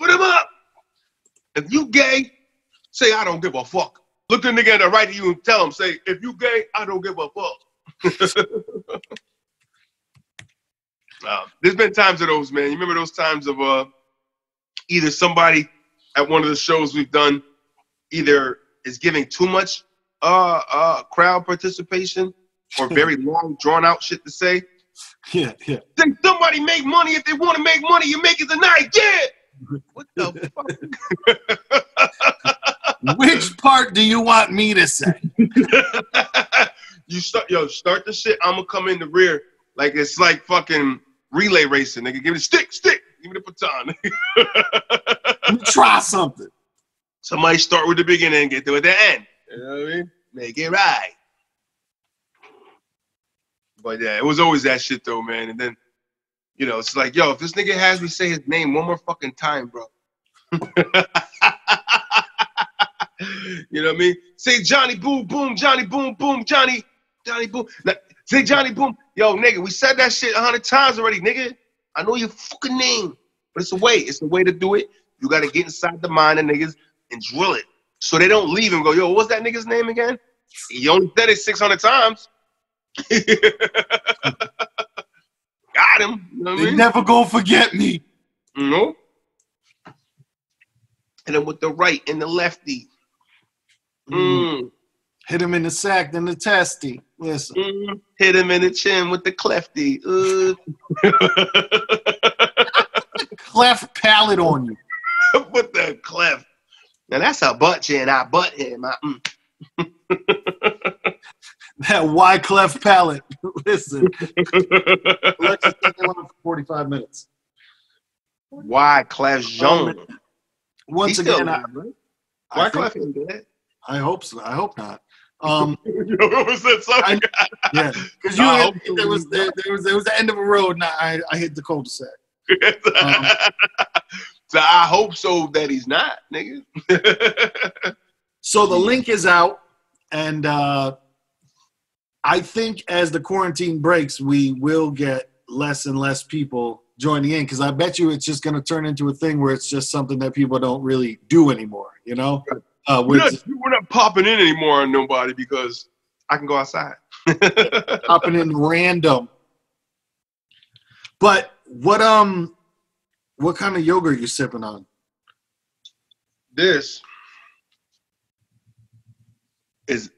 Put him up. If you gay, say I don't give a fuck. Look the nigga in the right of you and tell him, say, if you gay, I don't give a fuck. There's been times of those, man. You remember those times of either somebody at one of the shows we've done either is giving too much crowd participation or very long, drawn-out shit to say. Yeah. Then somebody make money. If they want to make money, you make it tonight. Yeah. What the fuck? Which part do you want me to say? You start the shit. I'm gonna come in the rear like it's like fucking relay racing. Nigga, give me the stick. Give me the baton. Let me try something. Somebody start with the beginning and get to the end. You know what I mean? Make it right. But yeah, it was always that shit though, man. And then, you know, it's like, yo, if this nigga has me say his name one more fucking time, bro. You know what I mean? Say Johnny Boom Boom, Johnny Boom Boom, Johnny Boom. Now, say Johnny Boom. Yo, nigga, we said that shit 100 times already, nigga. I know your fucking name. But it's a way. It's a way to do it. You got to get inside the mind of niggas and drill it. So they don't leave and go, yo, what's that nigga's name again? He only said it 600 times. Got him. You know what I mean? Never gonna forget me. No. And then with the right and the lefty. Hit him in the sack, then the testy. Listen. Hit him in the chin with the clefty. Cleft palate on you. With the cleft. Now that's a butt chin. I butt him. That Y cleft palate. Listen. Alexis, take that one for 45 minutes. Y cleft zone. Once again, Y cleft ain't dead. I hope so. I hope not. You almost said something. Yeah, because there was the end of a road, and I hit the cul-de-sac. So I hope so that he's not, nigga. So the link is out, and I think as the quarantine breaks, we will get less and less people joining in, because I bet you it's just going to turn into a thing where it's just something that people don't really do anymore, you know? We're not popping in anymore on nobody because I can go outside. Popping in random. But what kind of yogurt are you sipping on? This is,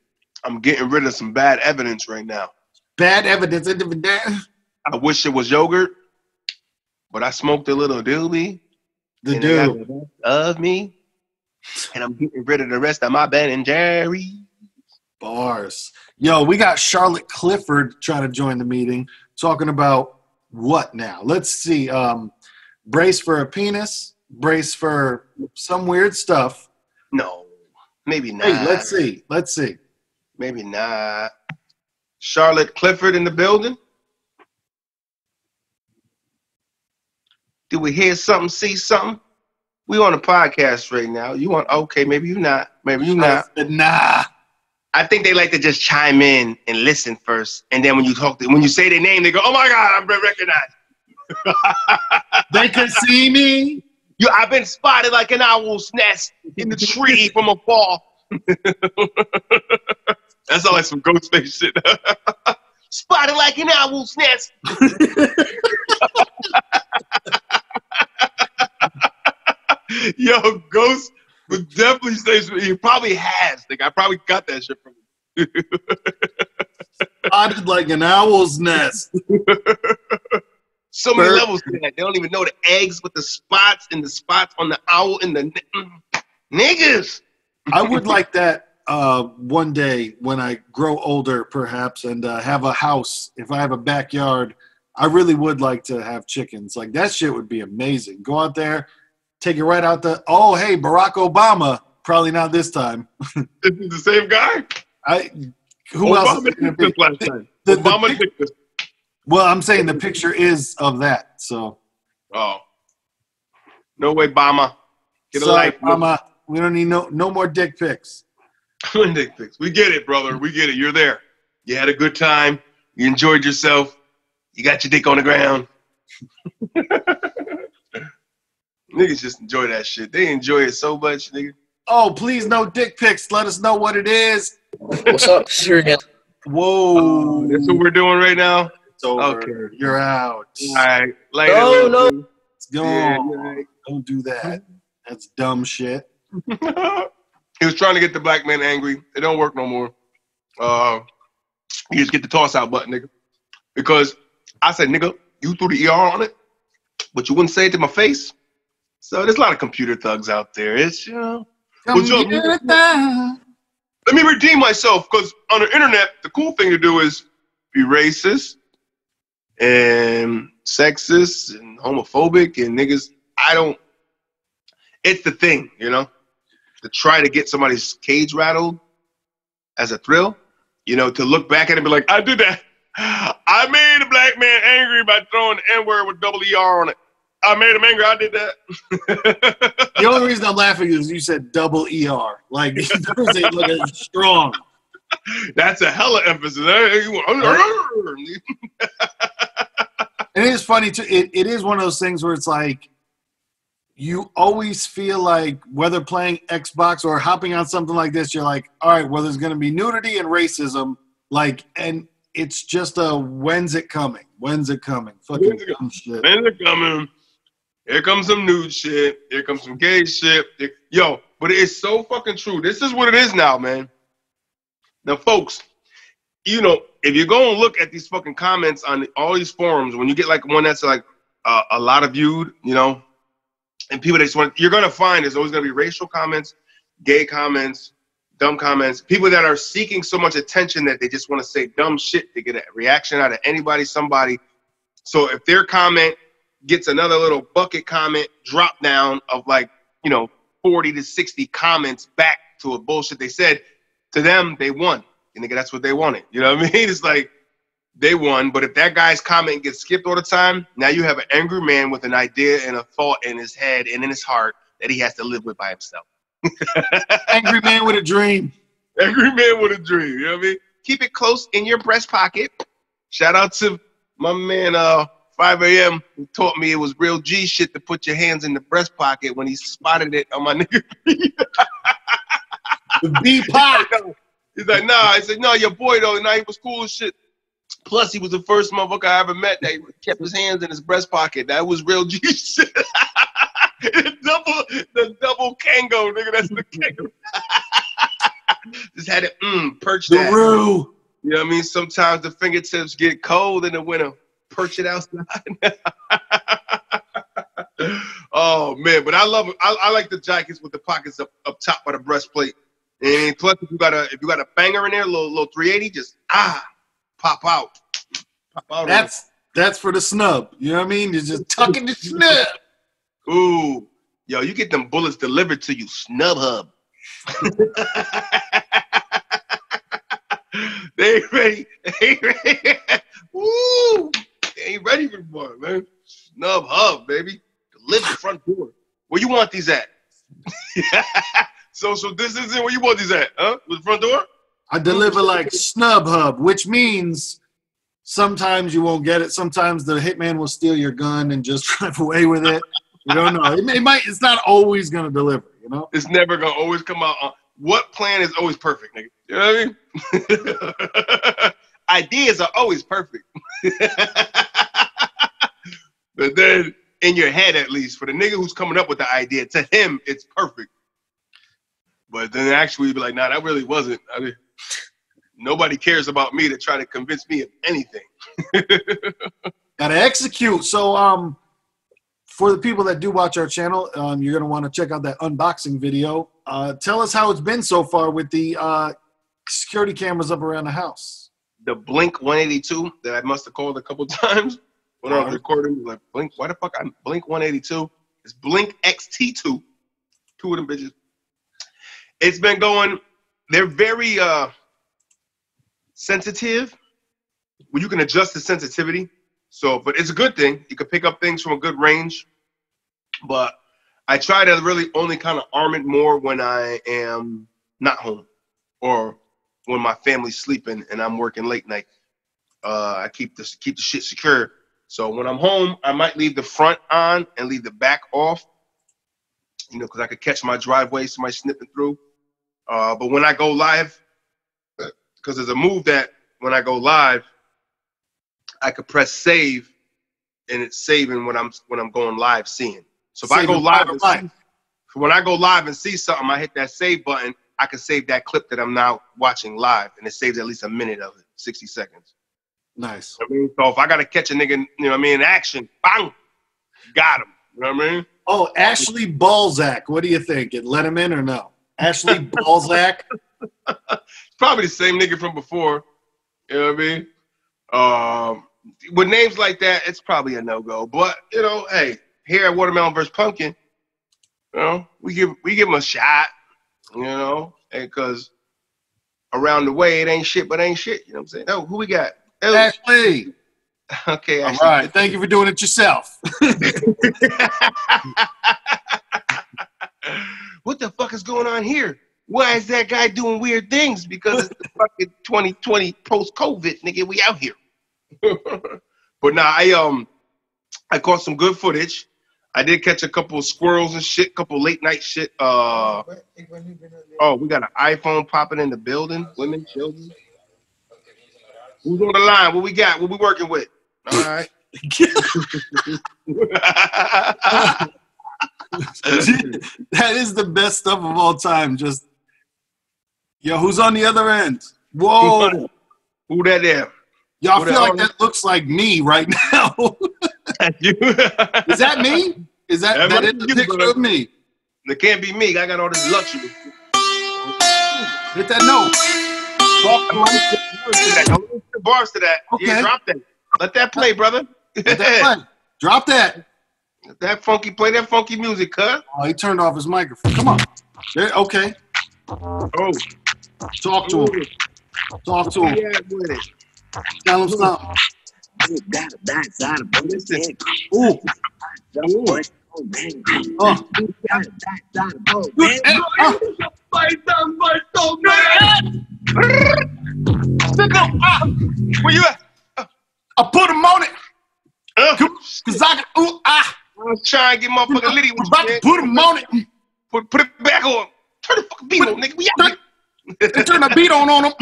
I'm getting rid of some bad evidence right now. Bad evidence? I wish it was yogurt, but I smoked a little doobie. The dude of me. And I'm getting rid of the rest of my Ben and Jerry. Bars. Yo, we got Charlotte Clifford trying to join the meeting. Talking about what now? Let's see. Brace for a penis. Brace for some weird stuff. No, maybe not. Hey, let's see. Maybe not. Charlotte Clifford in the building. Did we hear something, see something? We on a podcast right now. You want, okay, maybe you not. Maybe you not. Nah. I think they like to just chime in and listen first. And then when you say their name, they go, oh my God, I'm recognized. They can see me. I've been spotted like an owl's nest in the tree from afar. That's all like some Ghostface shit. Spotted like an owl's nest. Yo, Ghost would definitely say something. He probably has. Like, I probably got that shit from him. Spotted like an owl's nest. So many levels to that. They don't even know the eggs with the spots and the spots on the owl and the niggas. I would like that one day when I grow older, perhaps, and have a house. If I have a backyard, I really would like to have chickens. Like, that shit would be amazing. Go out there. Take it right out oh, hey, Barack Obama. Probably not this time. This is the same guy? Who Obama else is it going to be? Last time. Obama did this. Well, I'm saying the picture is of that, so. Oh. No way, Obama. Get a Sorry, life. Obama. We don't need no more dick pics. Dick pics. We get it, brother. We get it. You're there. You had a good time. You enjoyed yourself. You got your dick on the ground. Niggas just enjoy that shit. They enjoy it so much, nigga. Oh, please, no dick pics. Let us know what it is. What's up? Here again. Whoa. That's what we're doing right now? It's over. Okay. You're out. All right. Later, No, no. Let's go. Yeah, right. Don't do that. That's dumb shit. He was trying to get the black man angry. It don't work no more. You just get the toss out button, nigga. Because I said, nigga, you threw the ER on it, but you wouldn't say it to my face. So there's a lot of computer thugs out there. It's, you know. Let me redeem myself, because on the internet, the cool thing to do is be racist and sexist and homophobic and niggas. It's the thing, you know, to try to get somebody's cage rattled as a thrill, you know, to look back at it and be like, I did that. I made a black man angry by throwing the N-word with double ER on it. I made him angry. I did that. The only reason I'm laughing is you said double ER. Like, strong. That's a hella emphasis. And it is funny, too. It is one of those things where it's like, you always feel like, whether playing Xbox or hopping on something like this, you're like, all right, well, there's going to be nudity and racism. Like, and it's just a, when's it coming? When's it coming? Fucking dumb shit. When's it coming? Here comes some nude shit. Here comes some gay shit. Yo, but it's so fucking true. This is what it is now, man. Now, folks, you know, if you go and look at these fucking comments on all these forums, when you get like one that's like a lot of viewed, you know, and people that just want, you're going to find there's always going to be racial comments, gay comments, dumb comments, people that are seeking so much attention that they just want to say dumb shit to get a reaction out of anybody, somebody. So if their comment gets another little bucket comment drop down of like, you know, 40 to 60 comments back to a bullshit they said, to them, they won. And nigga, that's what they wanted. You know what I mean? It's like, they won. But if that guy's comment gets skipped all the time, now you have an angry man with an idea and a thought in his head and in his heart that he has to live with by himself. Angry man with a dream. Angry man with a dream. You know what I mean? Keep it close in your breast pocket. Shout out to my man, 5 a.m. who taught me it was real G shit to put your hands in the breast pocket when he spotted it on my nigga. The B-pop. He's like, nah. I said, no, your boy, though. Nah, he was cool as shit. Plus, he was the first motherfucker I ever met that kept his hands in his breast pocket. That was real G shit. The double Kango, nigga. That's the Kango. Just had it perch that. The Roo. You know what I mean? Sometimes the fingertips get cold in the winter. Perch it outside. Oh man, but I love it. I like the jackets with the pockets up top by the breastplate. And plus, if you got a banger in there, little 380, just pop out. Pop out. That's for the snub. You know what I mean? It's just tucking the snub. Ooh, yo, you get them bullets delivered to you, Snub Hub. They ain't ready. Woo! They ain't ready for the boy, man. Snub Hub, baby. Deliver the front door. Where you want these at? So this isn't where you want these at, huh? With the front door? I deliver like Snub Hub, which means sometimes you won't get it. Sometimes the hitman will steal your gun and just drive away with it. You don't know. It's not always going to deliver, you know? It's never going to always come out on. What plan is always perfect, nigga? You know what I mean? Ideas are always perfect. But then, in your head at least, for the nigga who's coming up with the idea, to him, it's perfect. But then actually, you'd be like, nah, that really wasn't. I mean, nobody cares about me to try to convince me of anything. Gotta execute. So, for the people that do watch our channel, you're gonna want to check out that unboxing video. Tell us how it's been so far with the security cameras up around the house. The Blink 182 that I must have called a couple times when I was recording. Like, Blink, why the fuck I'm Blink 182? It's Blink XT2. Two of them bitches. It's been going, they're very sensitive. Well, you can adjust the sensitivity. So, but it's a good thing. You can pick up things from a good range. But I try to really only kind of arm it more when I am not home or when my family's sleeping and I'm working late night. I keep the shit secure. So when I'm home, I might leave the front on and leave the back off. you know, because I could catch my driveway, somebody snipping through. But when I go live, because there's a move that when I go live, I could press save, and it's saving when I'm going live seeing. So if I go live and see, when I go live and see something, I hit that save button. I can save that clip that I'm now watching live, and it saves at least a minute of it, 60 seconds. Nice. I mean, so if I gotta catch a nigga, you know what I mean, in action, bang, got him. You know what I mean? Oh, Ashley Balzac. What do you think? It let him in or no? Ashley Balzac. Probably the same nigga from before. You know what I mean? With names like that, it's probably a no-go. But you know, hey, here at Watermelon vs. Pumpkin, you know, we give him a shot. You know, because around the way it ain't shit, but ain't shit. You know what I'm saying? Oh, who we got? Oh. Ashley. Okay, all Ashley. right. Thank you for doing it yourself. What the fuck is going on here? Why is that guy doing weird things? Because it's the fucking 2020 post-COVID, nigga. We out here. But nah, I caught some good footage. I did catch a couple of squirrels and shit, couple late night shit. Oh, we got an iPhone popping in the building. Women, children. Who's on the line? What we got? What we working with? All right. That is the best stuff of all time. Just, yo, who's on the other end? Whoa. Who that there? Yo, I feel like that looks like me right now. Is that me? Is that is the picture of me? It can't be me. I got all this luxury. Hit that note. Bars to that. Okay. Yeah, drop that. Let that play, brother. Let that play. Drop that. Let that funky, play that funky music, cuz. Oh, he turned off his microphone. Come on. There, okay. Oh. Talk to him. Talk to him. Yeah, with it. Tell him something. Ooh. Where you at? I put him on it. Cause I got, I'm trying to get motherfucking Liddy with about to put him on it. Put it back on. Turn the fucking beat on, nigga. We out here. Turn the beat on him.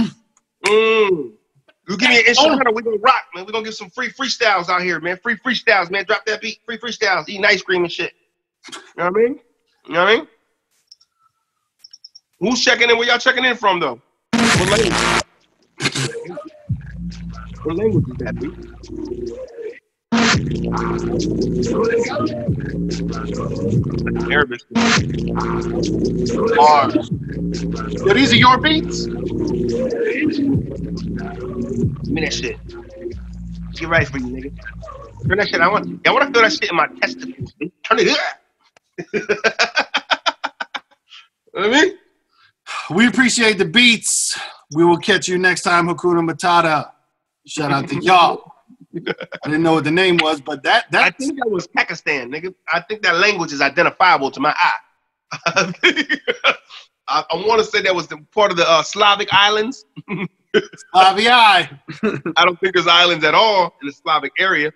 You give me an instrumental, we gonna rock, man. We gonna give some free freestyles out here, man. Free freestyles, man. Drop that beat. Free freestyles. Eating ice cream and shit. You know what I mean? You know what I mean? Who's checking in? Where y'all checking in from, though? What language? What language is that, dude? Arabic. Yo, these are your beats? Give me that shit. Get right for you, nigga. Turn that shit. I want to feel that shit in my testicles. Turn it up. You know what I mean? We appreciate the beats. We will catch you next time, Hakuna Matata. Shout out to y'all. I didn't know what the name was, but that I think that was Pakistan, nigga. I think that language is identifiable to my eye. I want to say that was the part of the Slavic islands. I don't think there's islands at all in the Slavic area,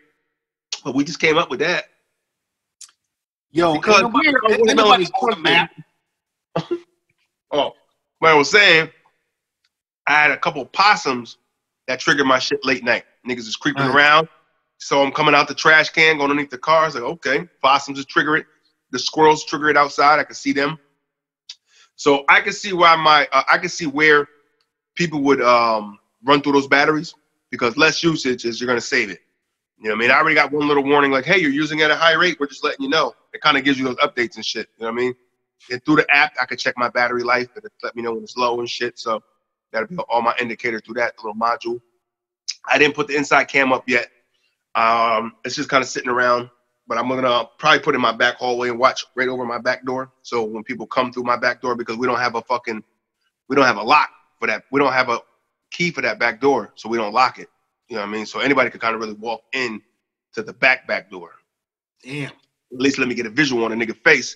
but we just came up with that. Yo, because nobody's on the map. Oh, what I was saying, I had a couple possums that triggered my shit late night. Niggas is creeping around. So I'm coming out the trash can, going underneath the car. It's like, okay, possums just trigger it. The squirrels trigger it outside. I can see them. So I can see why I can see where people would run through those batteries, because less usage is you're gonna save it. You know what I mean? I already got one little warning like, hey, you're using it at a high rate. We're just letting you know. It kind of gives you those updates and shit. You know what I mean? And through the app, I could check my battery life. It let me know when it's low and shit. So that'll be all my indicators through that little module. I didn't put the inside cam up yet. It's just kind of sitting around, but I'm gonna probably put it in my back hallway and watch right over my back door. So when people come through my back door, because we don't have a lock for that. We don't have a key for that back door, so we don't lock it. You know what I mean? So anybody could kind of really walk in to the back door. Damn. At least let me get a visual on a nigga face.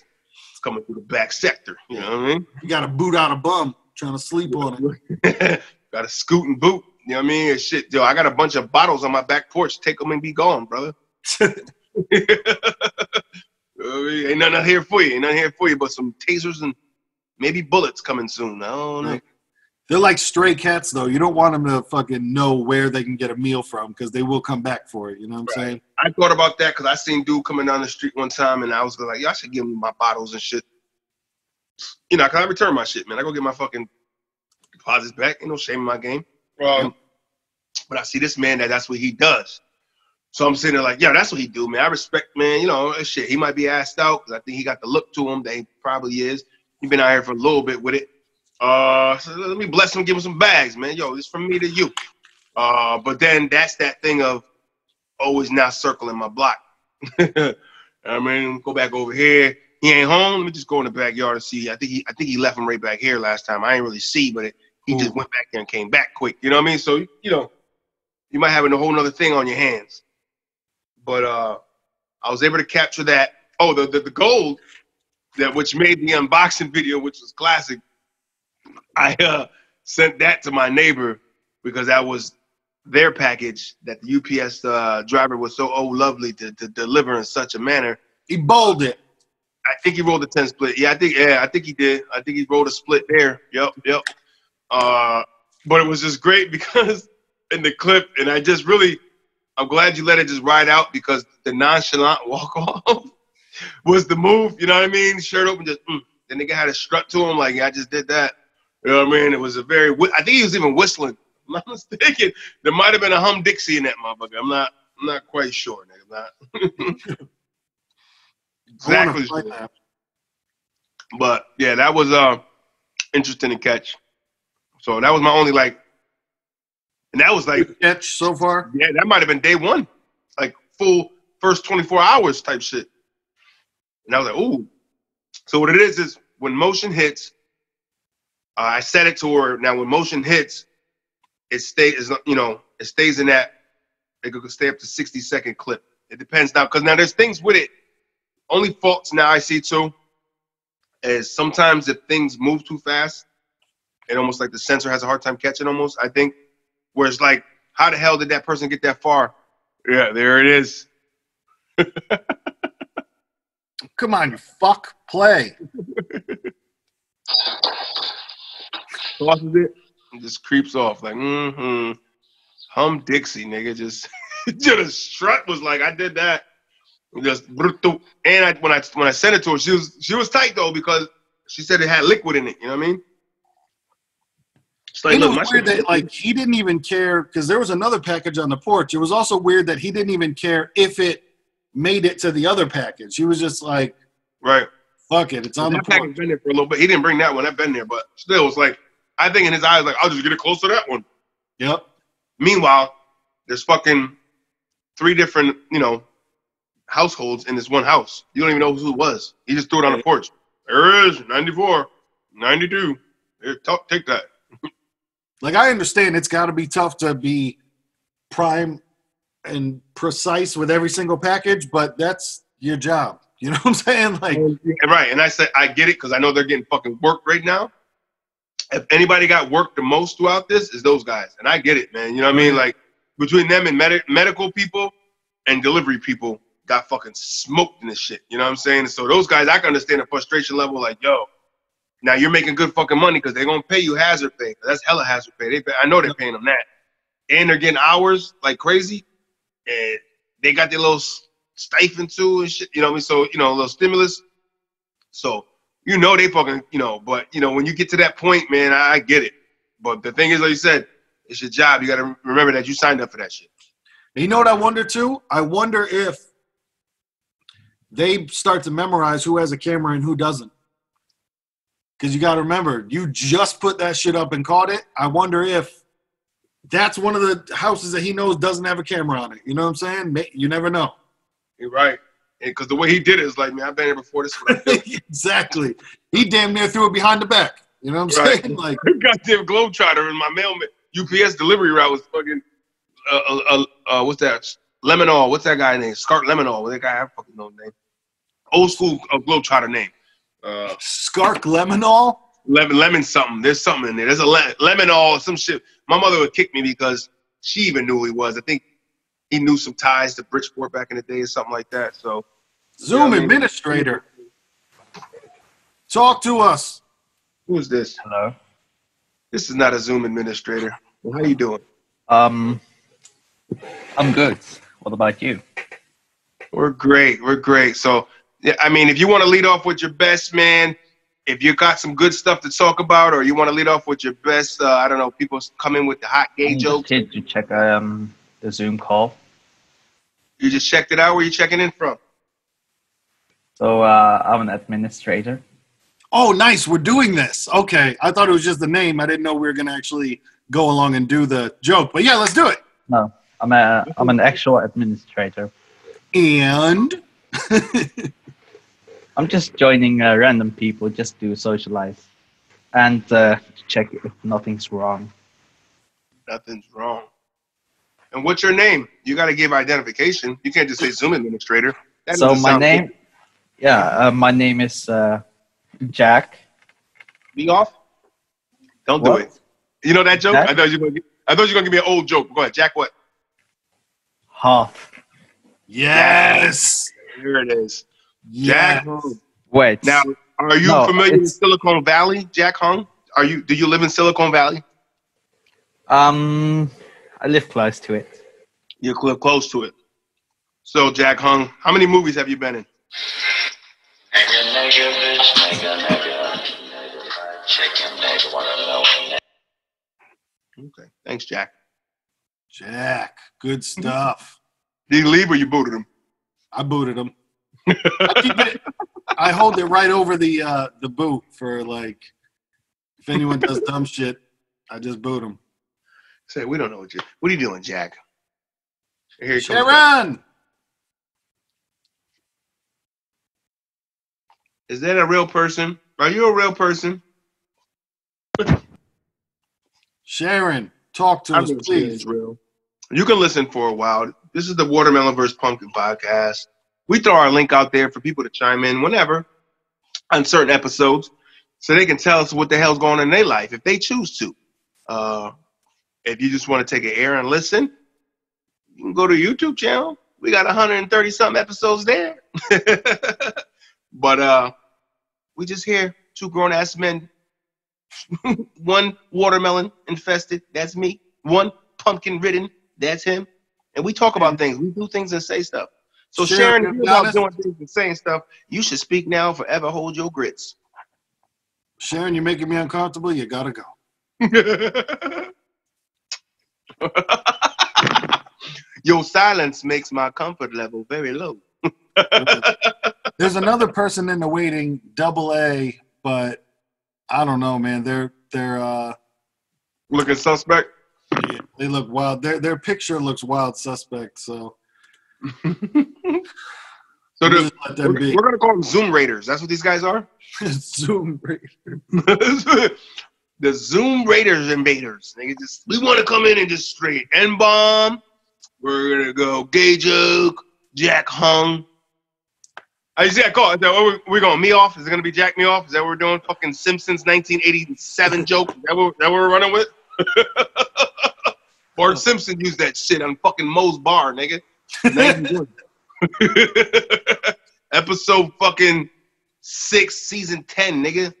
It's coming through the back sector. You know what I mean? You got to boot out a bum trying to sleep on it. Got to scoot and boot. You know what I mean? And shit, yo, I got a bunch of bottles on my back porch. Take them and be gone, brother. You know Ain't nothing here for you. Ain't nothing here for you but some tasers and maybe bullets coming soon. I don't know. They're like stray cats, though. You don't want them to fucking know where they can get a meal from because they will come back for it. You know what I'm saying? I thought about that because I seen dude coming down the street one time, and I was like, "Y'all should give me my bottles and shit." You know, cause I return my shit, man. I go get my fucking deposits back. Ain't no shame in my game. But I see this man that's what he does. So I'm sitting there like, yeah, that's what he do, man. I respect, man. You know, shit. He might be assed out because I think he got the look to him that he probably is. He been out here for a little bit with it. So let me bless him, give him some bags, man. Yo, it's from me to you. But then that's that thing of always now circling my block. I mean, go back over here. He ain't home. Let me just go in the backyard and see. I think he left him right back here last time. I ain't really see, but he just went back there and came back quick. You know what I mean? So you know, you might have a whole nother thing on your hands. But I was able to capture that. Oh, the gold which made the unboxing video, which was classic. I sent that to my neighbor because that was their package that the UPS driver was so lovely to deliver in such a manner. He bowled it. I think he rolled a 10 split. I think he did. I think he rolled a split there. Yep. But it was just great because in the clip, and I'm glad you let it just ride out because the nonchalant walk off was the move. You know what I mean? Shirt open, just the nigga had a strut to him like, yeah, I just did that. You know what I mean? It was I think he was even whistling. I'm not mistaken. There might have been a hum Dixie in that motherfucker. I'm not quite sure, nigga. I'm not exactly sure. But yeah, that was interesting to catch. So that was my only and that was catch so far. Yeah, that might have been day one, like full first 24 hours type shit. And I was like, ooh. So what it is when motion hits, I set it to where now when motion hits, it stays in that. It could stay up to 60-second clip. It depends now because now there's things with it. Only faults now I see too is sometimes if things move too fast, it almost like the sensor has a hard time catching almost, I think. Where it's like, how the hell did that person get that far? Yeah, there it is. Come on, you fuck. Play. Tosses it and just creeps off like, hum Dixie, nigga. Just the strut was like, I did that. Just and when I sent it to her, she was tight though because she said it had liquid in it. You know what I mean? Like, it was weird that he didn't even care because there was another package on the porch. It was also weird that he didn't even care if it made it to the other package. He was just like, right, fuck it, it's on the porch. That package been there for a little bit. He didn't bring that one. I've been there, but still, it's like I think in his eyes, like I'll just get it close to that one. Yep. Meanwhile, there's fucking 3 different households in this one house. You don't even know who it was. He just threw it on the porch. There it is, 94, 92. Here, take that. Like, I understand it's got to be tough to be prime and precise with every single package, but that's your job. You know what I'm saying? Like, right. And I said, I get it because I know they're getting fucking worked right now. If anybody got worked the most throughout this, is those guys. And I get it, man. You know what I mean? Like, between them and medical people and delivery people got fucking smoked in this shit. You know what I'm saying? So those guys, I can understand the frustration level. Like, yo, now you're making good fucking money because they're going to pay you hazard pay. That's hella hazard pay. I know they're paying them that. And they're getting hours like crazy. And they got their little stipend too and shit. You know what I mean? So, a little stimulus. So, they fucking, but, when you get to that point, man, I get it. But the thing is, like you said, it's your job. You got to remember that you signed up for that shit. And you know what I wonder too? I wonder if they start to memorize who has a camera and who doesn't. Because you got to remember, you just put that shit up and caught it. I wonder if that's one of the houses that he knows doesn't have a camera on it. You know what I'm saying? You never know. You're right. Because the way he did it is like, man, I've been here before. This is what I do. Exactly. He damn near threw it behind the back. You know what I'm saying? Like, goddamn globetrotter in my mailman. UPS delivery route was fucking, what's that? Lemonall. What's that guy name? Scart Lemonall. That guy, I fucking know his name. Old school globetrotter name. Skark Lemonall? Lemon something. There's something in there. There's a Lemonall, some shit. My mother would kick me because she even knew who he was. I think he knew some ties to Bridgeport back in the day or something like that. So Zoom administrator. Talk to us. Who is this? Hello. This is not a Zoom administrator. Well, how you doing? I'm good. What about you? We're great. We're great. So, yeah, I mean, if you want to lead off with your best, man, if you got some good stuff to talk about, or you want to lead off with your best, I don't know, people come in with the hot gay jokes. Did you check the Zoom call? You just checked it out. Where you checking in from? So I'm an administrator. Oh, nice. We're doing this. Okay. I thought it was just the name. I didn't know we were going to actually go along and do the joke. But yeah, let's do it. No, I'm an actual administrator. And I'm just joining random people just to socialize and check if nothing's wrong. Nothing's wrong. And what's your name? You got to give identification. You can't just say Zoom administrator. That So doesn't my sound name, good. my name is Jack. Be off. Don't do What? it. You know that joke? Jack? I thought you were gonna give me an old joke. Go ahead, Jack. What? Half. yes. Here it is. Yes. Jack Hung. Wait. Now, are you No, familiar with it's- Silicon Valley, Jack Hung? Do you live in Silicon Valley? I live close to it. You're close to it. So, Jack Hung, how many movies have you been in? Okay, thanks, Jack. Jack. Good stuff. Did he leave or you booted him? I booted him. I hold it right over the boot for like if anyone does dumb shit, I just boot them. Say, we don't know what are you doing, Jack? Here he comes. Sharon! Is that a real person? Are you a real person? Sharon, talk to I'm us, gonna say please. it's real. You can listen for a while. This is the Watermelon vs. Pumpkin podcast. We throw our link out there for people to chime in whenever on certain episodes so they can tell us what the hell's going on in their life if they choose to. If you just want to take an air and listen, you can go to the YouTube channel. We got 130-something episodes there. But we just here, two grown-ass men. One watermelon infested, that's me. One pumpkin ridden, that's him. And we talk about things. We do things and say stuff. So Sharon, if you're about doing things and saying stuff, you should speak now, forever hold your grits. Sharon, you're making me uncomfortable. You gotta go. Your silence makes my comfort level very low. There's another person in the waiting, AA, but I don't know, man. They're Looking suspect. yeah, they look wild. Their picture looks wild suspect. So So just let them be. we're gonna call them Zoom Raiders. That's what these guys are. Zoom. The Zoom Raiders invaders. We want to come in and just straight N-bomb. We're gonna go gay joke, Jack Hung. I see that call. We're going me off. Is it gonna be Jack me off? Is that what we're doing? Fucking Simpsons 1987 joke. Is that what we're running with? Bart Simpson used that shit on fucking Moe's bar, nigga. Episode fucking 6, season 10, nigga.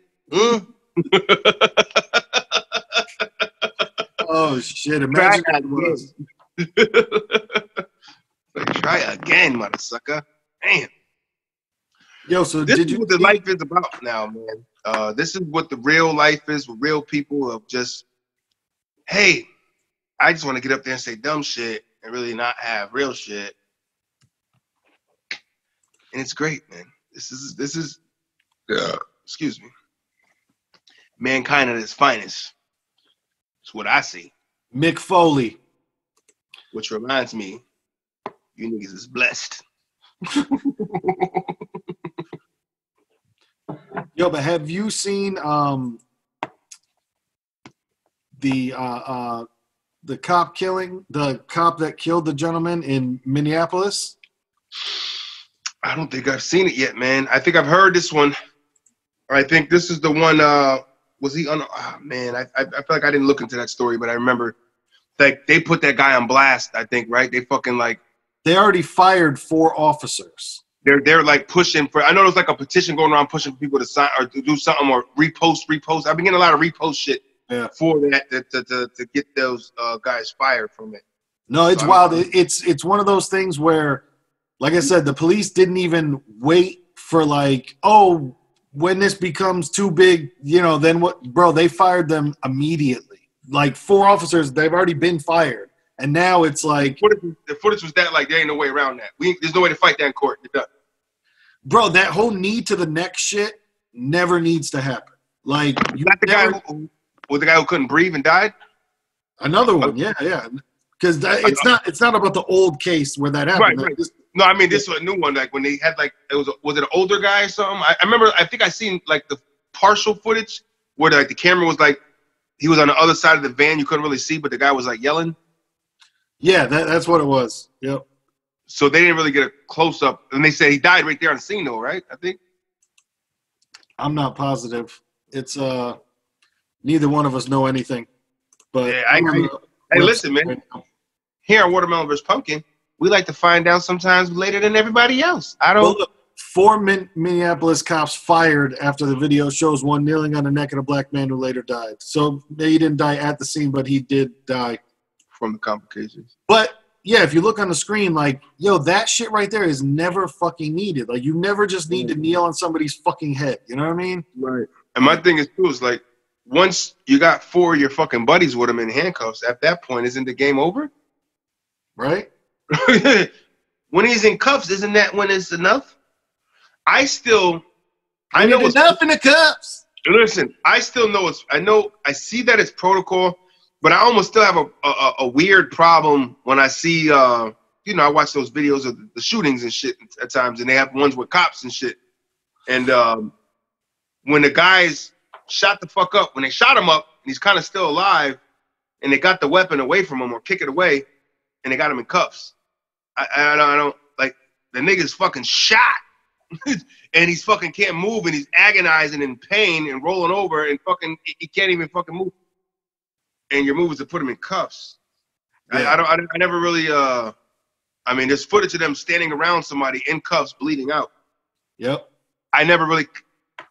Oh shit! Imagine Try it was. Try again, mother sucker. Damn. Yo, so This did is you what the see- life is about now, man. This is what the real life is with real people of just, hey, I just want to get up there and say dumb shit and really not have real shit. And it's great, man. This is excuse me, mankind at its finest. It's what I see. Mick Foley? Which reminds me, you niggas is blessed. Yo, but have you seen the cop that killed the gentleman in Minneapolis? I don't think I've seen it yet, man. I think I've heard this one. I think this is the one. Was he on? Oh, man, I feel like I didn't look into that story, but I remember like they put that guy on blast. I think, right? They fucking like They already fired 4 officers. they're like pushing for. I know there's like a petition going around pushing for people to sign or to do something or repost. I've been getting a lot of repost shit for that to get those guys fired from it. No, it's wild. It's one of those things where, like I said, the police didn't even wait for like, oh, when this becomes too big, you know, then what? Bro, they fired them immediately. Like 4 officers, they've already been fired. And now it's like the footage was that like there ain't no way around that. There's no way to fight that in court. You're done. Bro, that whole knee to the neck shit never needs to happen. Like you the guy who couldn't breathe and died? Another one, yeah. Because it's not about the old case where that happened. Right. No, I mean this was a new one. Like when they had like was it an older guy or something? I remember. I think I seen like the partial footage where like the camera was like he was on the other side of the van. You couldn't really see, but the guy was like yelling. Yeah, that's what it was. Yep. So they didn't really get a close up, and they say he died right there on the scene, though, right? I think. I'm not positive. It's neither one of us know anything. But yeah, hey, listen, man. Here on Watermelon vs. Pumpkin, we like to find out sometimes later than everybody else. I don't. Well, look, 4 Minneapolis cops fired after the video shows one kneeling on the neck of a black man who later died. So he didn't die at the scene, but he did die from the complications. But yeah, if you look on the screen, like, yo, that shit right there is never fucking needed. Like, you never just need to kneel on somebody's fucking head. You know what I mean? Right. And my thing is too is like, once you got 4 of your fucking buddies with him in handcuffs, at that point, isn't the game over? Right. When he's in cuffs, isn't that when it's enough? I know it's enough in the cuffs. Listen, I still know I see that it's protocol. But I almost still have a weird problem when I see, you know, I watch those videos of the shootings and shit at times, and they have ones with cops and shit. And when the guys shot the fuck up, when they shot him up, and he's kind of still alive, and they got the weapon away from him or kick it away, and they got him in cuffs. I don't like the nigga's fucking shot, and he's fucking can't move, and he's agonizing in pain and rolling over, and fucking he can't even fucking move. And your move is to put him in cuffs. Yeah. I never really, I mean, there's footage of them standing around somebody in cuffs bleeding out. Yep. I never really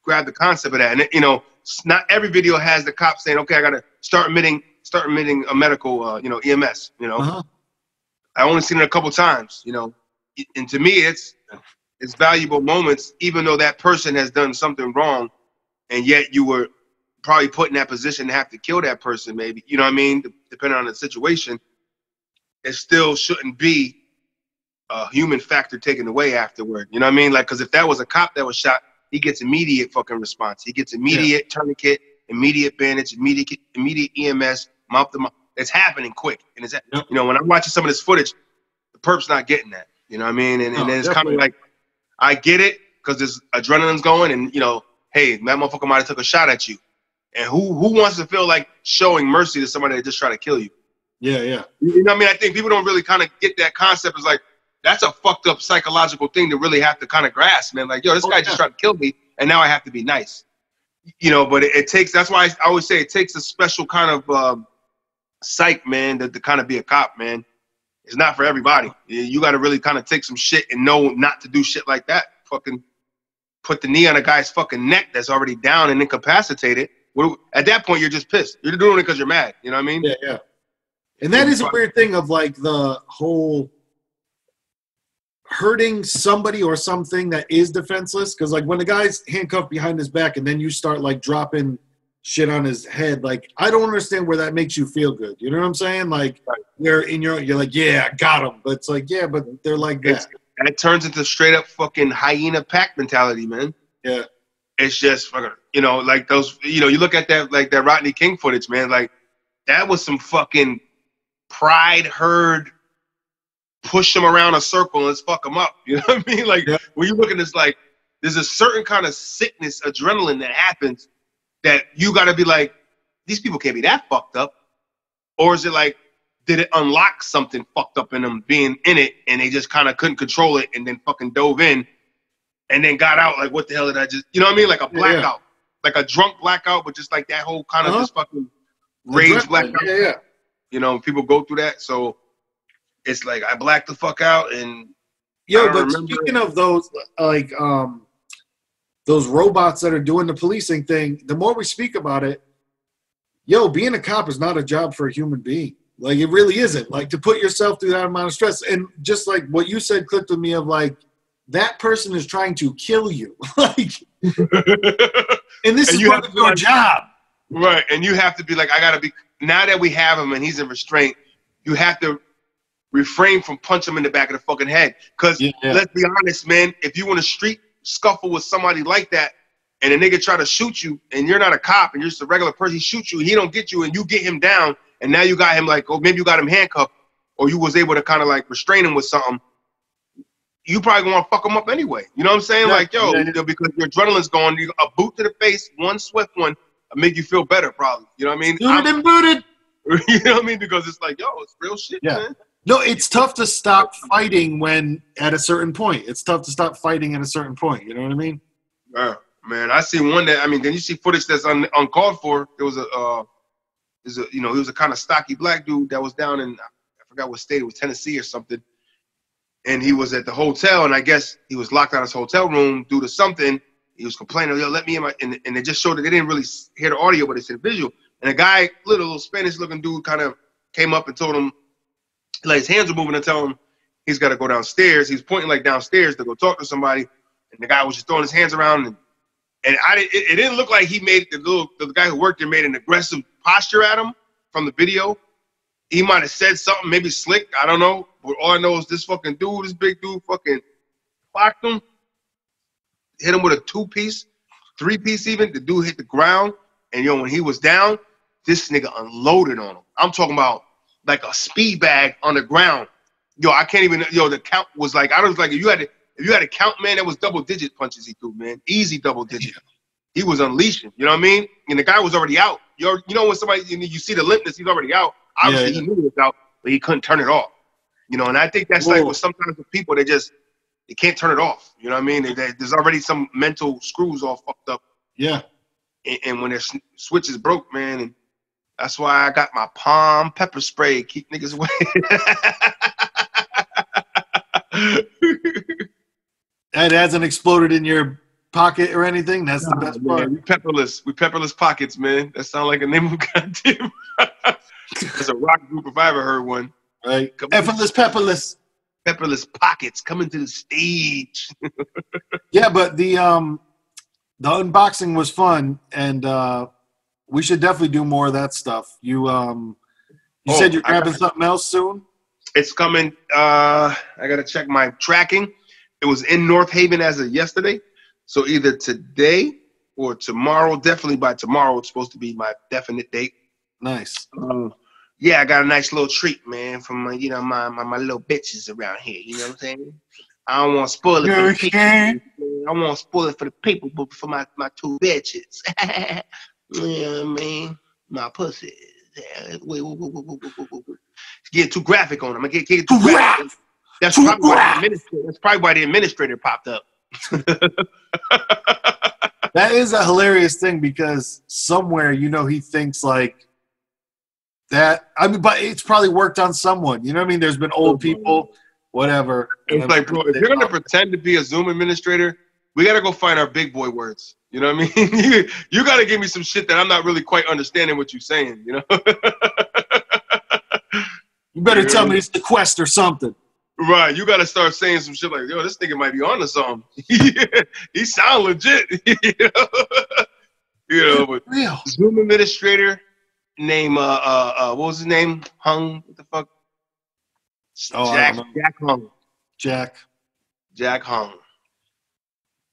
grabbed the concept of that. And, you know, not every video has the cop saying, okay, I got to start emitting a medical, you know, EMS, you know. I only seen it a couple times, you know. And to me, it's valuable moments, even though that person has done something wrong, and yet you were probably put in that position to have to kill that person, maybe, you know what I mean? Depending on the situation, it still shouldn't be a human factor taken away afterward. You know what I mean? Like, because if that was a cop that was shot, he gets immediate fucking response. He gets immediate tourniquet, immediate bandage, immediate EMS, mouth to mouth. It's happening quick. And it's, you know, when I'm watching some of this footage, the perp's not getting that. You know what I mean? And then it's kind of like, I get it because there's adrenaline's going, and, you know, hey, that motherfucker might have took a shot at you. And who wants to feel like showing mercy to somebody that just tried to kill you? Yeah, yeah. You know what I mean? I think people don't really kind of get that concept. It's like, that's a fucked up psychological thing to really have to kind of grasp, man. Like, yo, this guy just tried to kill me, and now I have to be nice. You know, but it takes, that's why I always say it takes a special kind of psych, man, to kind of be a cop, man. It's not for everybody. You got to really kind of take some shit and know not to do shit like that. Fucking put the knee on a guy's fucking neck that's already down and incapacitated. At that point, you're just pissed. You're doing it because you're mad. You know what I mean? Yeah, yeah. And that is a weird thing of like the whole hurting somebody or something that is defenseless. Because like when the guy's handcuffed behind his back and then you start like dropping shit on his head, like I don't understand where that makes you feel good. You know what I'm saying? Like you're like, yeah, I got him. But it's like, yeah, but they're like that. And it turns into straight up fucking hyena pack mentality, man. Yeah. It's just fucking, you know, like those, you know, you look at that, like that Rodney King footage, man, like that was some fucking pride herd, push him around a circle and let's fuck him up. You know what I mean? Like when you look at this, like there's a certain kind of sickness, adrenaline that happens that you got to be like, these people can't be that fucked up. Or is it like, did it unlock something fucked up in them being in it and they just kind of couldn't control it and then fucking dove in? And then got out like, what the hell did I just, you know what I mean? Like a blackout, like a drunk blackout, but just like that whole kind of just fucking rage blackout. Yeah, yeah. You know, people go through that. So it's like, I blacked the fuck out and Yo, don't but remember speaking of those, like, those robots that are doing the policing thing, the more we speak about it, yo, being a cop is not a job for a human being. Like, it really isn't. Like, to put yourself through that amount of stress. And just like what you said clicked with me of, like, that person is trying to kill you. Like, and this is part of your job. Right, and you have to be like, I got to be, now that we have him and he's in restraint, you have to refrain from punching him in the back of the fucking head. Because let's be honest, man, if you want a street scuffle with somebody like that, and a nigga try to shoot you, and you're not a cop, and you're just a regular person, he shoots you, he don't get you, and you get him down, and now you got him like, oh, maybe you got him handcuffed, or you was able to kind of like restrain him with something, you probably gonna fuck him up anyway. You know what I'm saying? Yeah, like, yo, because your adrenaline's gone, a boot to the face, one swift one, make you feel better probably. You know what I mean? Booted and booted. You know what I mean? Because it's like, yo, it's real shit, man. No, it's tough to stop fighting when at a certain point. It's tough to stop fighting at a certain point. You know what I mean? Yeah, man. I see one that, I mean, then you see footage that's uncalled for. There was he was a kind of stocky black dude that was down in, I forgot what state, it was Tennessee or something. And he was at the hotel, and I guess he was locked out of his hotel room due to something. He was complaining, yo, let me in my, and they just showed that they didn't really hear the audio, but they said visual. And a guy, little Spanish-looking dude, kind of came up and told him, like his hands were moving and telling him he's got to go downstairs. He was pointing like downstairs to go talk to somebody, and the guy was just throwing his hands around, and it didn't look like he made the guy who worked there made an aggressive posture at him from the video. He might have said something, maybe slick, I don't know. But all I know is this fucking dude, this big dude, fucking clocked him, hit him with a 2-piece, 3-piece even. The dude hit the ground, and yo, when he was down, this nigga unloaded on him. I'm talking about like a speed bag on the ground. Yo, I can't even. Yo, the count was like, I was like, if you had a count, man, that was double-digit punches he threw, man, easy double-digit. He was unleashing. You know what I mean? And the guy was already out. You know when somebody, you see the limpness, he's already out. Obviously, he knew he was out, but he couldn't turn it off. You know, and I think that's like with sometimes with people, they can't turn it off. You know what I mean? There's already some mental screws all fucked up. Yeah. And when their switch is broke, man, and that's why I got my palm pepper spray, keep niggas away. It hasn't exploded in your pocket or anything? That's the best part. We pepperless pockets, man. That sounds like a name of goddamn. That's a rock group if I ever heard one. Right. Effortless pepperless. Pepperless pockets coming to the stage. Yeah, but the unboxing was fun, and we should definitely do more of that stuff. You said you're grabbing something else soon? It's coming. I gotta check my tracking. It was in North Haven as of yesterday. So either today or tomorrow, definitely by tomorrow, it's supposed to be my definite date. Nice. Yeah, I got a nice little treat, man, from my, my little bitches around here. You know what I'm saying? I don't want to spoil it for the people. I want to spoil it for the people, but for my 2 bitches. You know what I mean? My pussy. Wait. It's getting too graphic on them. I get too graphic. That's probably why the administrator popped up. That is a hilarious thing because somewhere, he thinks like that. I mean, but it's probably worked on someone. You know what I mean? There's been old people, whatever. It's like, bro, if you're going to pretend to be a Zoom administrator, we got to go find our big boy words. You know what I mean? You got to give me some shit that I'm not really quite understanding what you're saying, you know? You better tell me it's the quest or something. Right, you got to start saying some shit like, yo, this nigga might be on to something. He sound legit. But real Zoom administrator named what was his name? Hung, what the fuck? Jack Hung. Jack Hung.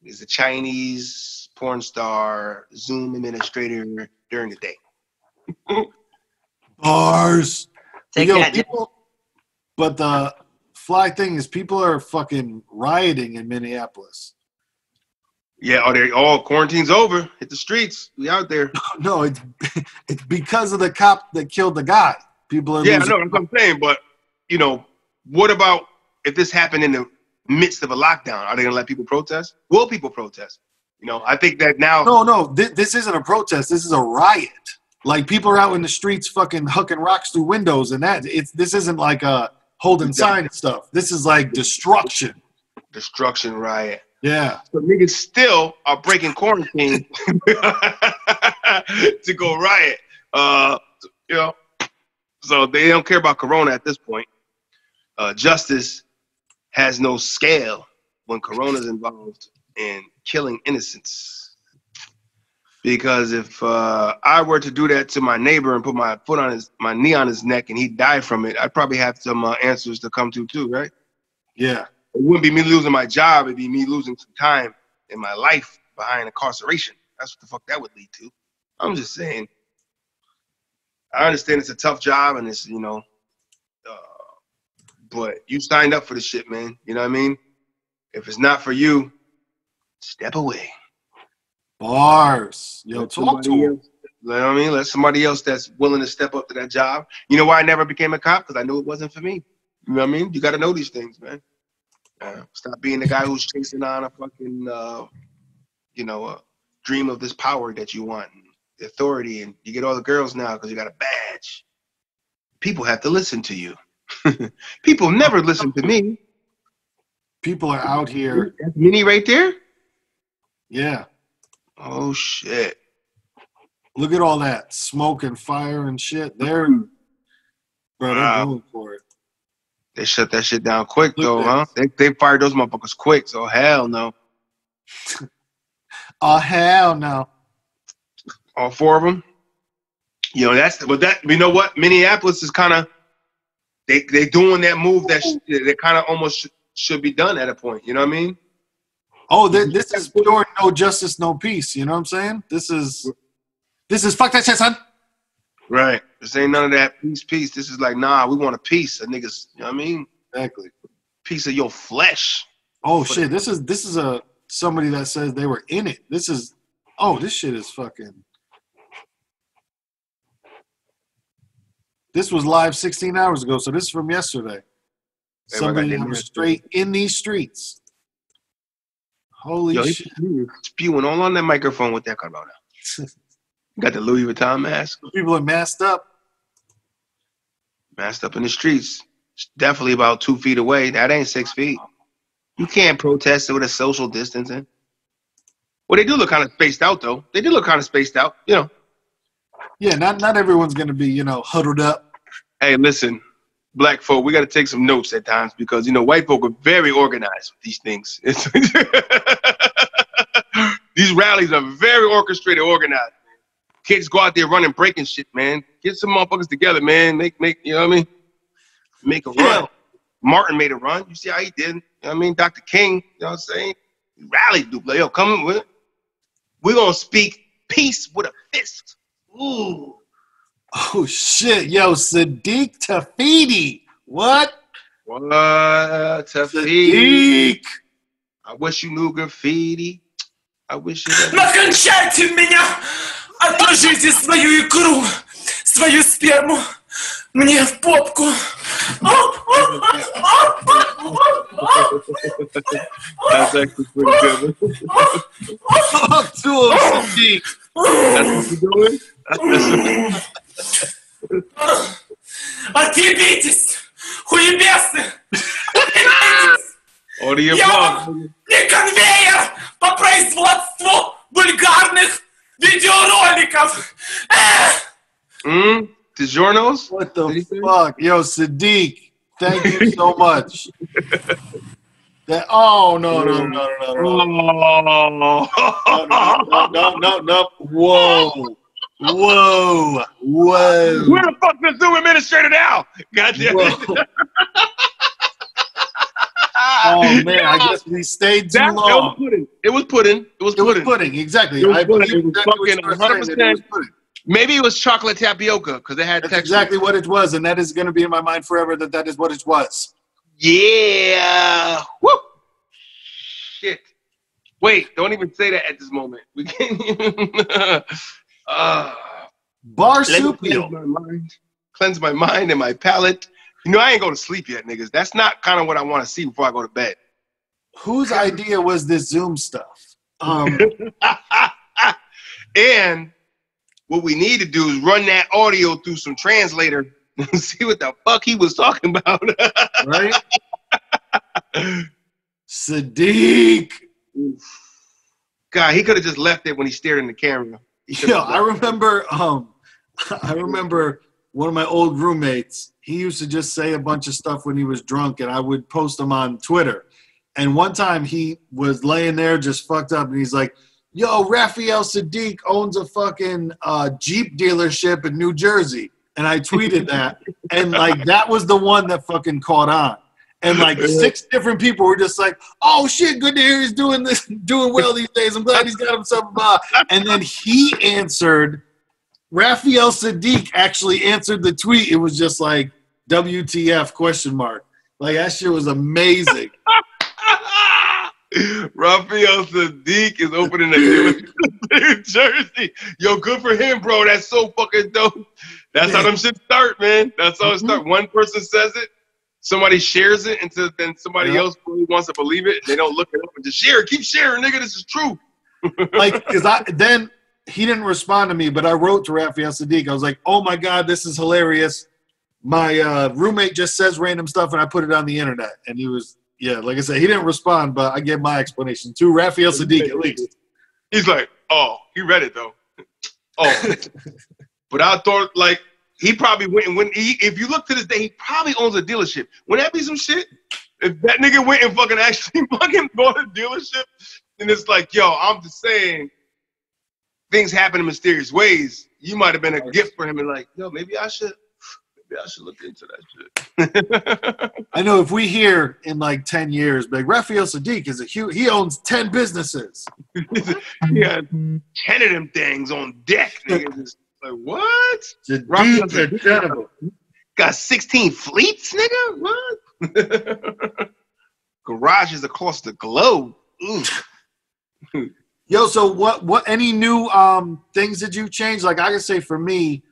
He's a Chinese porn star, Zoom administrator during the day. Bars. But the fly thing is people are fucking rioting in Minneapolis. Yeah, quarantine's over. Hit the streets. We out there. No, it's because of the cop that killed the guy. People are I know what I'm saying, but what about if this happened in the midst of a lockdown? Are they gonna let people protest? Will people protest? I think that now. No, this isn't a protest. This is a riot. Like people are out in the streets, fucking hucking rocks through windows, and this isn't like a holding sign stuff. This is like destruction. Destruction riot. Yeah. So niggas still are breaking quarantine to go riot. You know, so they don't care about Corona at this point. Justice has no scale when Corona's involved in killing innocents. Because if I were to do that to my neighbor and put my knee on his neck and he died from it, I'd probably have some answers to come to too, right? Yeah. It wouldn't be me losing my job. It'd be me losing some time in my life behind incarceration. That's what the fuck that would lead to. I'm just saying. I understand it's a tough job and it's, but you signed up for the shit, man. You know what I mean? If it's not for you, step away. Bars. Yo, talk to him. You know what I mean? Let somebody else that's willing to step up to that job. You know why I never became a cop? Because I knew it wasn't for me. You know what I mean? You got to know these things, man. Stop being the guy who's chasing on a fucking, a dream of this power that you want, and the authority, and you get all the girls now because you got a badge. People have to listen to you. People never listen to me. People are out here. That's Minnie right there? Yeah. Oh, shit. Look at all that smoke and fire and shit. They're going for it. They shut that shit down quick, though, huh? They fired those motherfuckers quick, so hell no. Oh, hell no. All four of them? You know what? Minneapolis is kind of, they doing that move that kind of almost should be done at a point. You know what I mean? Oh, this is pure no justice, no peace. You know what I'm saying? This is fuck that shit, son. Right. This ain't none of that peace. This is like, nah, we want a piece of niggas. You know what I mean? Exactly. Piece of your flesh. Oh shit! This is somebody that says they were in it. This shit is fucking. This was live 16 hours ago, so this is from yesterday. Somebody that was straight in these streets. Holy shit! Spewing all on that microphone with that about now. Got the Louis Vuitton mask. People are masked up. Masked up in the streets. It's definitely about 2 feet away. That ain't 6 feet. You can't protest it with a social distancing. Well, they do look kind of spaced out, though. They do look kind of spaced out, you know. Yeah, not everyone's going to be, huddled up. Hey, listen, black folk, we got to take some notes at times because, white folk are very organized with these things. These rallies are very orchestrated, organized. Kids go out there running, breaking shit, man. Get some motherfuckers together, man. Make, you know what I mean? Make a run. Yeah. Martin made a run. You see how he did? You know what I mean? Dr. King, you know what I'm saying? Rallied, dude. Like, yo, come with it. We're going to speak peace with a fist. Ooh. Oh, shit. Yo, Sadiq Tafidi. What? What? Tafidi. Sadiq. I wish you knew graffiti. I wish you... Накончайте меня! Отложите свою икру, свою сперму мне в попку. That's actually pretty good. Talk to him, Sadiq. That's what you're doing? Отъебитесь, хуебесы! Отъебитесь! Я вам не конвейер по производству вульгарных видеороликов! DiGiorno's? What the fuck? Yo, Sadiq, thank you so much. No. Whoa. Where the fuck is the Zoom administrator now? Goddamn it. Oh man, I guess we stayed too long. It was pudding. Exactly. It was I believe pudding. It was exactly fucking 100%. Maybe it was chocolate tapioca because it had That's texture. exactly what it was, and that is going to be in my mind forever. That is what it was. Yeah. Woo. Shit. Wait, don't even say that at this moment. We can't even. Marsupial. Cleanse my mind and my palate. I ain't going to sleep yet, niggas. That's not kind of what I want to see before I go to bed. Whose idea was this Zoom stuff? And what we need to do is run that audio through some translator and see what the fuck he was talking about. Right? Sadiq. God, he could have just left it when he stared in the camera. Yeah, I remember one of my old roommates, he used to just say a bunch of stuff when he was drunk, and I would post them on Twitter. And one time he was laying there just fucked up, and he's like, yo, Raphael Sadiq owns a fucking Jeep dealership in New Jersey. And I tweeted that, and like that was the one that fucking caught on. And like 6 different people were just like, oh shit, good to hear he's doing well these days. I'm glad he's got himself a bar. And then he answered, Raphael Sadiq actually answered the tweet. It was just like WTF ? Like that shit was amazing. Raphael Sadiq is opening a dealership in New Jersey. Yo, good for him, bro. That's so fucking dope. That's how them shit start, man. That's how it start. One person says it, somebody shares it, and then somebody else really wants to believe it. And they don't look it up and just share it. Keep sharing, nigga. This is true. Like, because then he didn't respond to me, but I wrote to Raphael Sadiq. I was like, oh my God, this is hilarious. My roommate just says random stuff, and I put it on the internet. And he was, yeah, like I said, he didn't respond, but I gave my explanation to Raphael Sadiq at least. He's like, oh, he read it though. Oh. But I thought, like, he probably went and if you look to this day, he probably owns a dealership. Wouldn't that be some shit? If that nigga went and fucking actually fucking bought a dealership, and it's like, yo, I'm just saying, things happen in mysterious ways. You might have been a gift for him, and like, yo, maybe I should look into that shit. I know if we hear in like 10 years, like Raphael Sadiq he owns 10 businesses. He had 10 of them things on deck, nigga. Just like, what? Raphael Sadiq got 16 fleets, nigga? What? Garages across the globe. Yo, so what any new things did you change? Like I can say for me,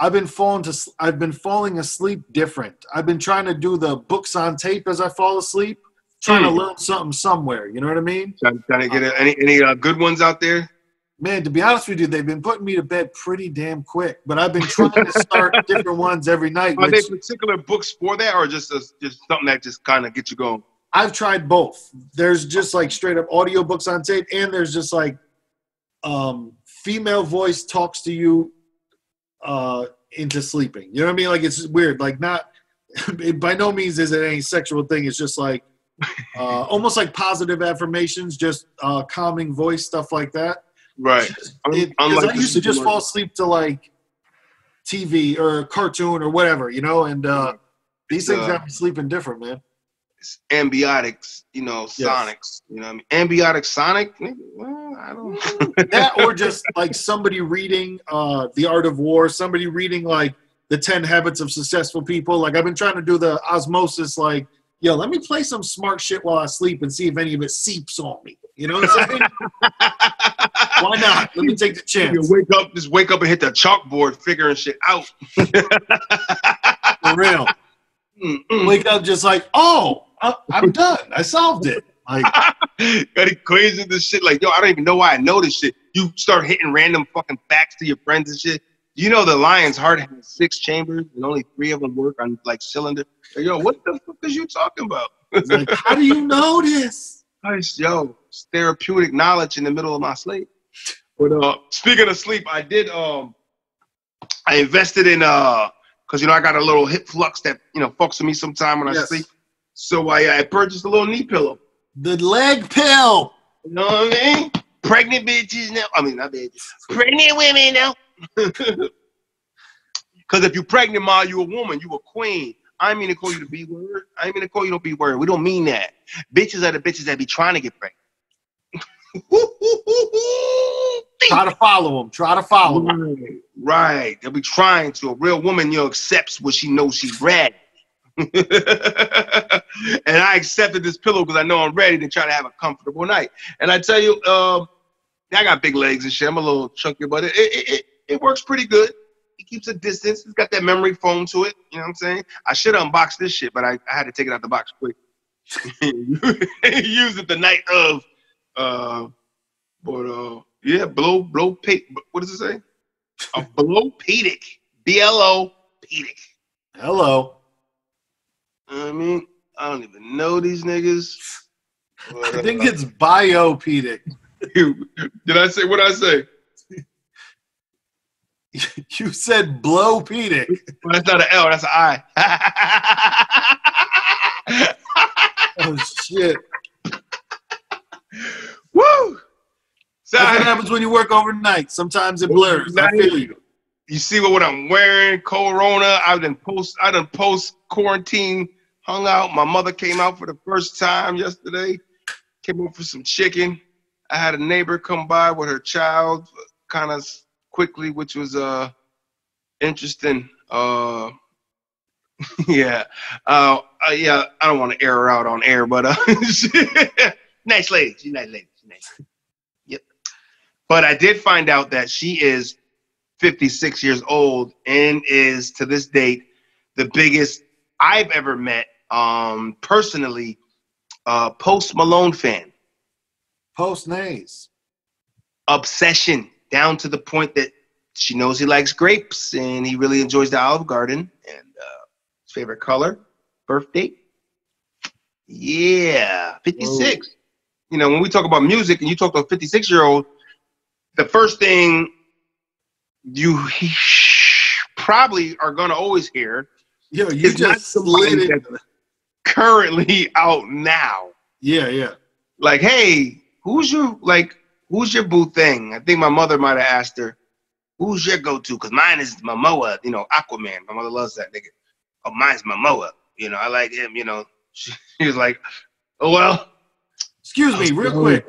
I've been falling asleep different. I've been trying to do the books on tape as I fall asleep, trying to learn something somewhere. You know what I mean? Trying to get any good ones out there? Man, to be honest with you, they've been putting me to bed pretty damn quick. But I've been trying to start different ones every night. Are they particular books for that, or just something that just kind of gets you going? I've tried both. There's just like straight up audio books on tape, and there's just like female voice talks to you into sleeping. You know what I mean? Like it's weird. Like not by no means is it any sexual thing. It's just like almost like positive affirmations, just calming voice, stuff like that. Right. I used to just fall asleep to like TV or a cartoon or whatever, you know, and these things have me sleeping different, man. It's ambiotics, you know, sonics. You know what I mean? Ambiotic sonic? Well, I don't that or just like somebody reading The Art of War, somebody reading like The 10 Habits of Successful People. Like I've been trying to do the osmosis, like, yo, let me play some smart shit while I sleep and see if any of it seeps on me. You know what I'm saying? Why not? Let me take the chance. You wake up and hit the chalkboard figuring shit out. For real. Wake up just like, oh, I'm done. I solved it. Like, got equations and shit. Like, yo, I don't even know why I know this shit. You start hitting random fucking facts to your friends and shit. You know the lion's heart has 6 chambers and only 3 of them work on like cylinder. Like, yo, what the fuck is you talking about? Like, how do you know this? Yo, it's therapeutic knowledge in the middle of my sleep. But speaking of sleep, I did. I invested in because you know I got a little hip flux that you know fucks with me sometime when I sleep. So I purchased a little knee pillow. The leg pill. You know what I mean? Pregnant bitches now. I mean not bitches. Pregnant women now. Because if you're pregnant, ma, you a woman. You a queen. I mean to call you the B word. I ain't mean to call you the B word. We don't mean that. Bitches are the bitches that be trying to get pregnant. Try to follow them. Try to follow them. Right. They'll be trying to. A real woman, you know, accepts what she knows she's ready. And I accepted this pillow because I know I'm ready to try to have a comfortable night. And I tell you, I got big legs and shit. I'm a little chunky, but it works pretty good. It keeps a distance. It's got that memory foam to it. You know what I'm saying? I should unbox this shit, but I had to take it out the box quick. Use it the night of. Yeah, blow, what does it say? A blowpedic. B-L-O-pedic. Hello. I mean, I don't even know these niggas. I think it's biopedic. Did I say what I say? You said blowpedic. Well, that's not an L, that's an I. Oh, shit. Woo! So That's what happens when you work overnight. Sometimes it blurs. I feel you. You see what I'm wearing? Corona. I done post quarantine, hung out. My mother came out for the first time yesterday. Came over for some chicken. I had a neighbor come by with her child, kind of quickly, which was interesting. Yeah. Yeah. I don't want to air her out on air, but nice lady. She's nice lady. Yep. But I did find out that she is 56 years old and is to this date the biggest I've ever met personally Post Malone fan. Post Nays. Obsession down to the point that she knows he likes grapes and he really enjoys the Olive Garden and his favorite color, birth date. Yeah, 56. Whoa. You know, when we talk about music and you talk to a 56-year-old, the first thing you probably are going to always hear is just slid it currently out now. Yeah. Like, hey, who's your boo thing? I think my mother might have asked her, who's your go-to? Because mine is Momoa, you know, Aquaman. My mother loves that nigga. Oh, mine's Momoa. You know, I like him, you know. She was like, oh, well. Excuse me, real quick.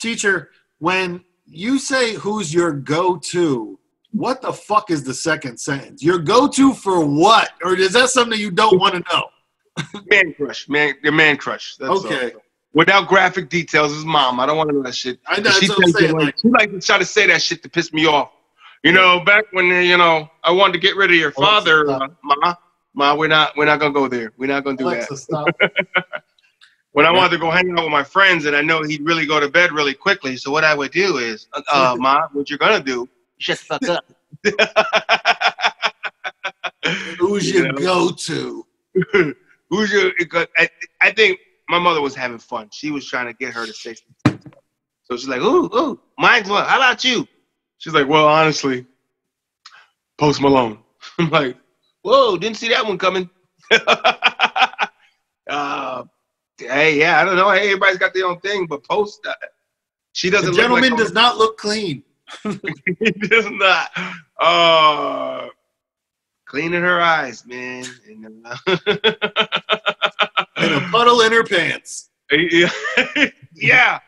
Teacher, when you say who's your go-to, what the fuck is the second sentence? Your go-to for what? Or is that something you don't want to know? Man crush. Your man crush. That's okay. All. Without graphic details, his mom. I don't want to know that shit. I know, she like to try to say that shit to piss me off. You know, back when, you know, I wanted to get rid of your father, Ma, we're not gonna go there. We're not gonna do Alexa, that. Stop. When I wanted to go hang out with my friends, and I know he'd really go to bed really quickly, so what I would do is, Ma, what you're gonna do? Shut the fuck up. Who's your go-to? Who's your? I think my mother was having fun. She was trying to get her to say something. So she's like, ooh, mine's one. How about you? She's like, well, honestly, Post Malone. I'm like, whoa, didn't see that one coming. Hey, yeah, I don't know. Hey, everybody's got their own thing, but Post, she doesn't. The gentleman does not look clean. He does not. Cleaning her eyes, man. And a puddle in her pants. Yeah.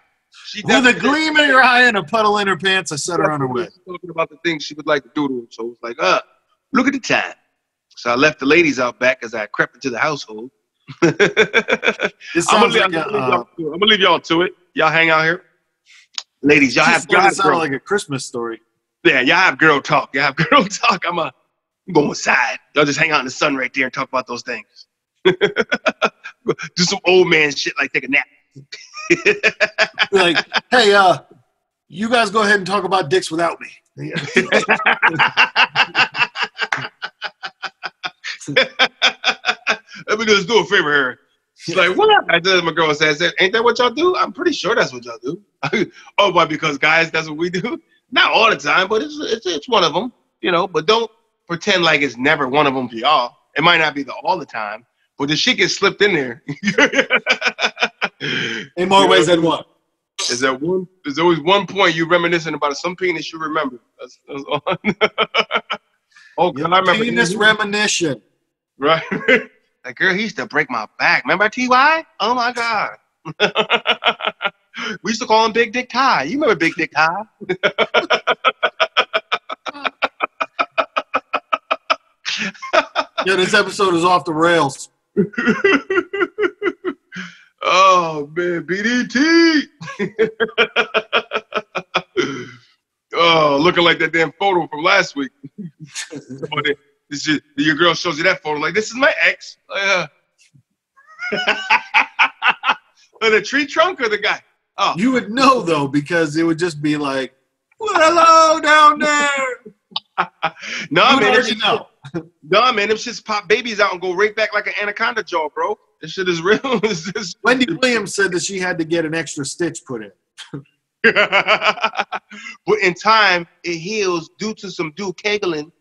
With a gleam in her eye and a puddle in her pants, I set her on her way. Talking about the things she would like to do to him. So it was like, look at the time. So I left the ladies out back as I crept into the household. I'm gonna leave y'all to it. Y'all hang out here. Ladies, y'all have sound like a Christmas story. Yeah, y'all have girl talk. I'm going inside. Y'all just hang out in the sun right there and talk about those things. Do some old man shit like take a nap. Like, hey, you guys go ahead and talk about dicks without me. Let me just do a favor here. She's like, what? I said, my girl says, ain't that what y'all do? I'm pretty sure that's what y'all do. Oh, why? Because guys, that's what we do? Not all the time, but it's one of them, you know. But don't pretend like it's never one of them for y'all. It might not be all the time, but the shit gets slipped in there. In more ways than one. There's always one point you reminiscing about some penis you remember. That's all. Oh, God, I remember. Penis reminiscence. Right. Like, girl, he used to break my back. Remember T.Y.? Oh, my God. We used to call him Big Dick Ty. You remember Big Dick Ty? Yeah, this episode is off the rails. Oh, man, BDT. Oh, looking like that damn photo from last week. Your girl shows you that photo like, this is my ex. The tree trunk or the guy? Oh. You would know, though, because it would just be like, well, hello down there. No, man, Nah, man, them shits pop babies out and go right back like an anaconda jaw, bro. This shit is real. Wendy Williams said that she had to get an extra stitch put in. But in time, it heals due to some kegling.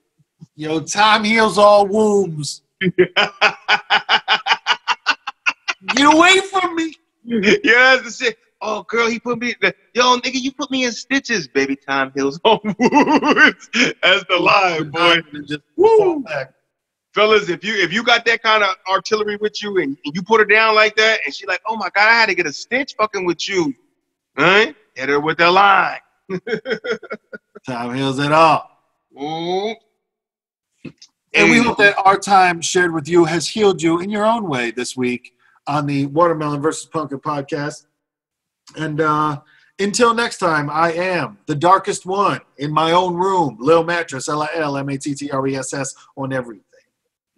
Yo, time heals all wombs. Get away from me. Yeah, that's the shit. Oh, girl, he put me. Yo, nigga, you put me in stitches. Baby, time heals all wounds. That's the line, boy. Just woo. Fellas, if you got that kind of artillery with you and you put her down like that, and she like, oh my God, I had to get a stitch fucking with you. All right? Hit her with the line. Time heals it all. Ooh. And we hope that our time shared with you has healed you in your own way this week on the Watermelon vs. Punker podcast. And until next time, I am the darkest one in my own room. Lil Mattress, LILMATTRESS on everything.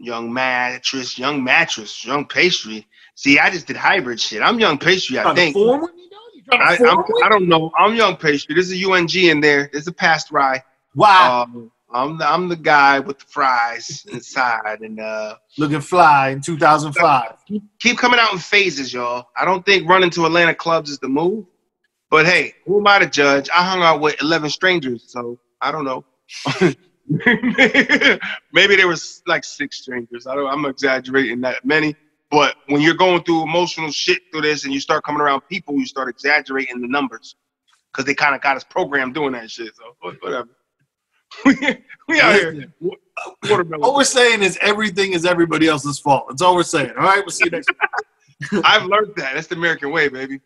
Young mattress, young pastry. See, I just did hybrid shit. I'm young pastry, I think. I don't know. I'm young pastry. There's a UNG in there. There's a past rye. Wow. I'm the guy with the fries inside and looking fly in 2005. Keep coming out in phases, y'all. I don't think running to Atlanta clubs is the move. But hey, who am I to judge? I hung out with 11 strangers, so I don't know. Maybe there was like 6 strangers. I'm exaggerating that many. But when you're going through emotional shit through this and you start coming around people, you start exaggerating the numbers because they kind of got us programmed doing that shit. So whatever. we out here. All we're saying is everything is everybody else's fault. That's all we're saying. All right, we'll see you next week. I've learned that. That's the American way, baby.